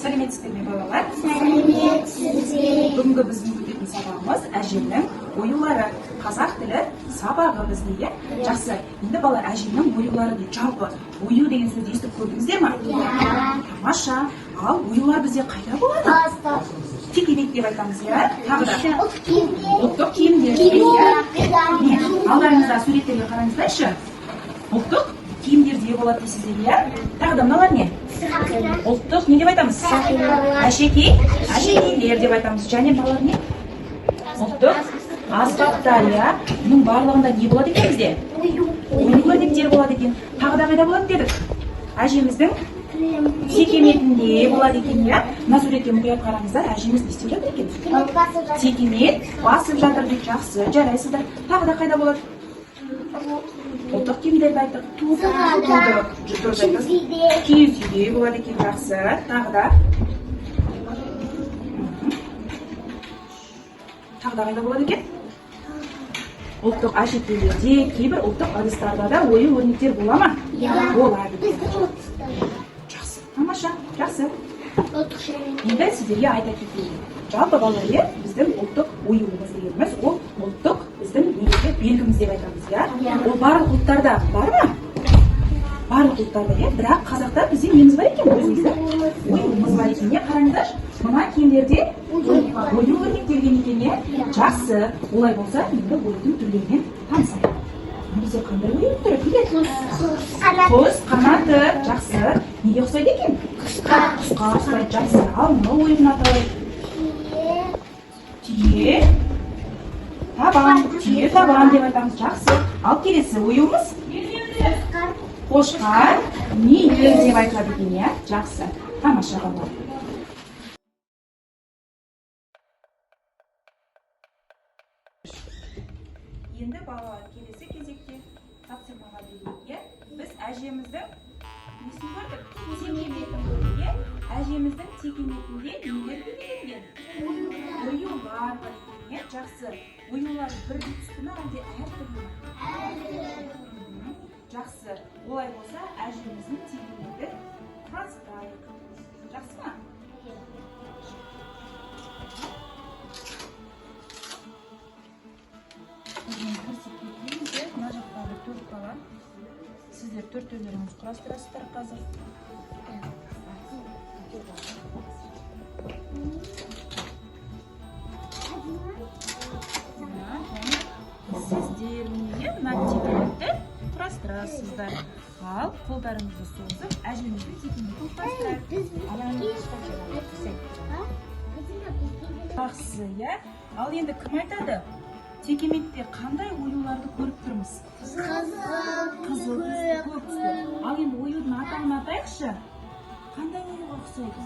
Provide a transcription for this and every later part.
Сәлеметсіздер ме балалар? Сәлеметсіздер. Бүгінгі біздің күтетін сабағымыз әжемнің оюлары. Қазақ тілі сабағы бізде. Жақсы. Енді балалар, әжемнің оюлары дейді. Жалпы ою деген сөзді естіп көрдіңіздер ме? Тамаша. Ал оюлар бізде қайда болады? Текемет деп айтамыз, иә? Тағы да. Ұлттық киімдер. Алдарыңызда суреттерге қараңыздаршы. Ұлттық киімдерде болады дейсіздер, иә? Тағы да мыналар не? Ұлттық не деп айтамыз? Әшекейлер деп айтамыз. Және балалар не? Ұлттық аспаптар, иә? Бұның барлығында не болады екен бізде? Ою-өрнектер болады екен. Тағы да қайда болады дедік? Әжеміздің текеметінде болады екен, иә? Мына суретке мұқият қараңыздар. Әжеміз не істеп жатыр екен? Текемет басып жатыр дейді. Жақсы, жарайсыздар. Тағы да қайда болады? Ұлттық киімдерді айттық. Киіз үйде болады екен. Жақсы. Тағы да. Тағы да қайда болады екен? Ұлттық әшекейлерде, кейбір ұлттық ыдыстарда да ою-өрнектер бола ма? Болады. Жақсы. Тамаша. Жақсы. Енді сіздерге айта кетейін. Жалпы балалар, біздің ұлттық оюымыз дегеніміз, ол ұлттық біздің негізгі белгіміз деп айтамыз, иә? Ол барлық ұлттарда бар ма? Барлық ұлттарда, иә? Бірақ қазақта бізде неміз бар екен, өзіміздің оюымыз бар екен, иә? Қараңыздар, мына киімдерде ою-өрнектелген екен, иә? Жақсы. Олай болса, енді ойдың түрлерімен танысайық. Бізде қандай ою түрі? Құс қанаты. Жақсы. Неге ұқсайды екен? Құсқа ұқсайды. Жақсы. Ал мынау ойының атауы? Түйе табан деп айтамыз. Жақсы. Ал келесі оюымыз? Қошқар мүйіз деп айтылады екен, иә? Жақсы. Тамаша балалар. Енді балалар, келесі кезекте тапсырмаға берейік. Біз әжеміздің несін көрдік? Текеметін көрдік. Әжеміздің текеметінде нелер бейнеленген? Оюлар бар екен. Жақсы. Оюлар бірдей түсті ме, әлде әртүрлі ме? Жақсы. Олай болса, әжеміздің текеметін құрастырайық. Жақсы ма? Мына жақтағы төрт бала. Сіздер төртеулеріңіз құрастырасыздар қазір. Сіздер мына текеметті құрастырасыздар. Ал қолдарыңызды созып, әжеміздің текеметін құрастырайық. Жақсы, иә? Ал енді кім айтады? Текеметте қандай оюларды көріп тұрмыз? Қызыл, көк түсті. Ал енді оюдың атауын атайықшы. Қандай оюға ұқсайды?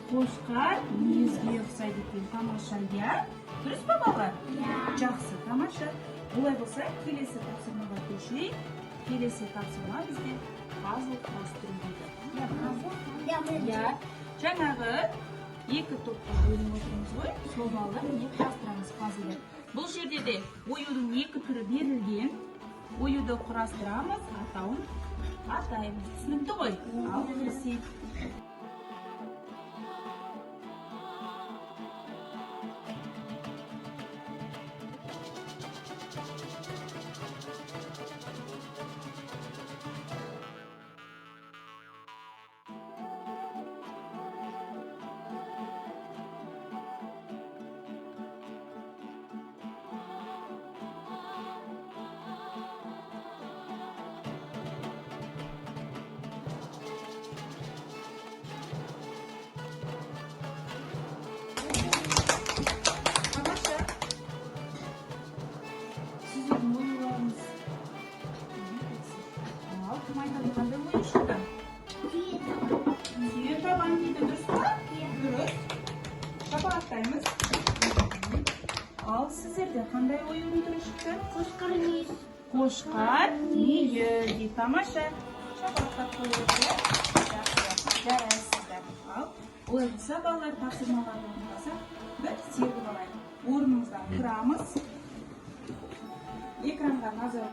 Қошқар мүйізге ұқсайды екен. Тамаша, иә? Дұрыс па балалар? Жақсы, тамаша. Олай болса, келесі тапсырмаға көшейік. Келесі тапсырма бізде пазл құрастыру дейді. Иә, жаңағы екі топқа бөлініп отырмыз ғой, сол балалар міне құрастырамыз пазлды. Бұл жерде де оюдың екі түрі берілген. Оюды құрастырамыз, атауын атаймыз. Түсінікті ғой? Ал кірісейік. Түйе табан дейді, дұрыс па? Дұрыс. Шапалақтаймыз. Ал сіздерде қандай оюның түрі шықты? Қошқар мүйіз. Қошқар мүйіз дейді. Тамаша. Шапалақтап қойыңыздар. Жарайсыздар. Ал олай болса балалар тапсырмаға орындасақ, бір сергі алайық. Орнымыздан тұрамыз. Экранға назар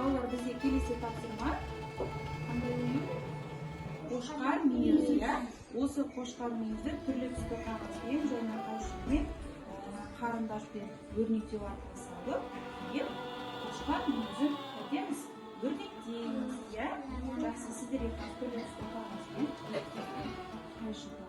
Балалар, бізде келесі тапсырма. Қандай ойын? Қошқар мүйіз, иә? Осы қошқар мүйізді түрлі түсті қағазбен және қайшымен қарындашпен өрнектеу арқылы салып, қошқар мүйізін қайтеміз, өрнектейміз, иә? Жақсы, сіздерге түрлі түсті қағазбен қайшыға.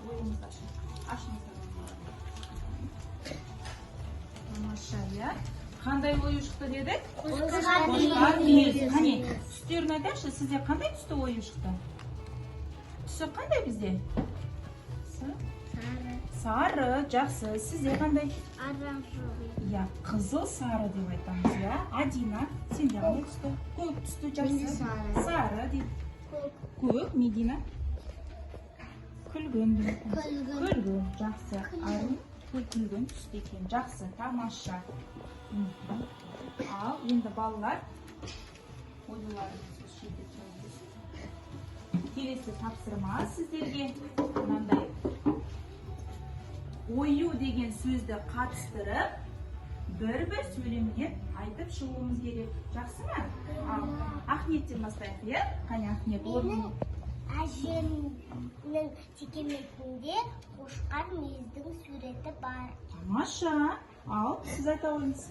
Ойымызды ашыңыздар. Тамаша, иә? Қандай ою шықты дедік? Қошқар мүйіз. Қане, түстерін айтайықшы, сізде қандай түсті ою шықты? Түсі қандай бізде? Сары, жақсы. Сізде қандай? Оранжевый. Иә, қызыл сары деп айтамыз, иә? Адина, сенде қандай түсті? Көк түсті, жақсы. Сары дейді. Көк, Медина? Күлгін, жақсы. Арың күлгін түсті екен. Жақсы, тамаша. Ал, енді балалар ойларыңызды шетке қойыңыз. Келесі тапсырма сіздерге мынандай ою деген сөзді қатыстырып, бір-бір сөйлемден айтып шығуымыз керек. Жақсы ма? Ал, Ахметтен бастайық, иә? Қане, Ахмет, орын. Әжемнің текеметінде қошқар мүйіздің суреті бар. Тамаша. Ал, сіз айта ойыңыз.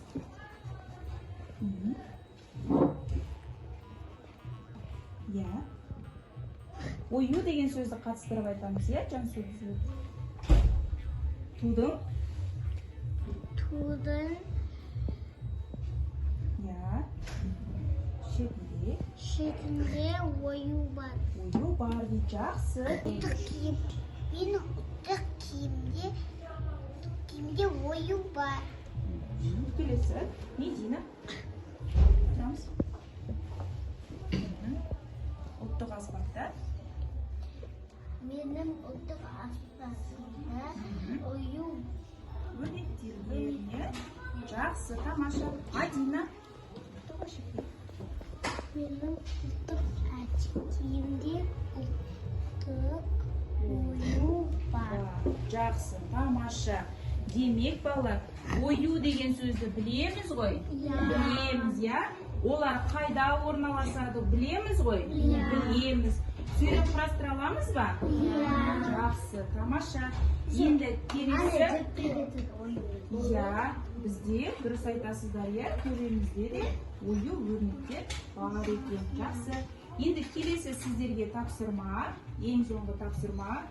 Иә. Ою деген сөзді қатыстырып айтамыз, иә? Жансөзді. Тудың. Иә. Шетінде ою бар. Ою бар дейді, жақсы. Мен ұлттық киімде ою бар. Келесі, Медина. Тұрамыз. Ұлттық аспапта. Менің ұлттық аспабымда ою Өрнектелген, жақсы, тамаша. Адина. Менің ұлттық киімде ұлттық ою бар. Жақсы, тамаша. Демек, балалар, ою деген сөзді білеміз ғой? Білеміз, иә? Олар қайда орналасады білеміз ғой? Білеміз. Сөйлеп құрастыра аламыз ба? Жақсы, тамаша. Енді келесі. Иә, бізде дұрыс айтасыздар, иә, төбемізде де ою өрнектер бар екен. Жақсы. Енді келесі сіздерге тапсырма, ең соңғы тапсырма.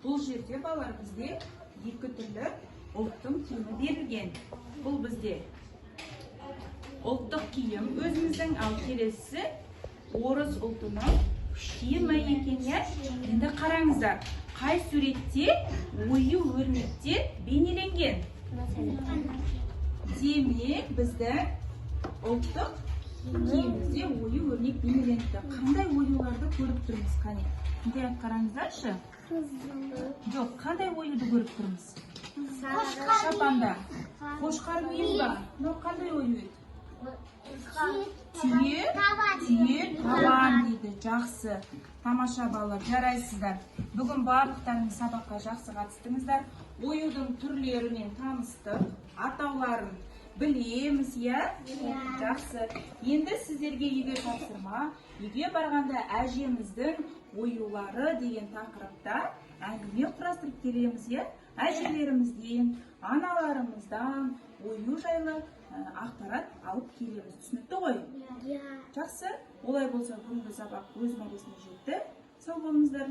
Бұл жерде балалар бізде екі түрлі ұлттың киімі берілген. Бұл бізде ұлттық киім өзіміздің, ал келесі орыс ұлтының киімі екен, иә? Енді қараңыздар, қай суретте ою өрнектер бейнеленген? Демек, біздің ұлттық киімімізде ою өрнек бейнеленді. Қандай оюларды көріп тұрмыз, қане? Мұқият қараңыздаршы. Жоқ, қандай оюды көріп тұрмыз? Шапанда. Қошқар мүйіз ба? Мынау қандай ою еді? Түйе, табан дейді. Жақсы. Тамаша балалар, жарайсыздар. Бүгін барлықтарыңыз сабаққа жақсы қатыстыңыздар. Оюдың түрлерімен таныстық, атауларын білеміз, иә? Жақсы. Енді сіздерге үйге тапсырма. Үйге барғанда әжеміздің оюлары деген тақырыпта әңгіме құрастырып келеміз, иә? Әжелерімізден, аналарымыздан ою жайлы ақпарат алып келеміз. Түсінікті ғой? Жақсы. Олай болса, бүгінгі сабақ өз мәресіне жетті. Сау болыңыздар.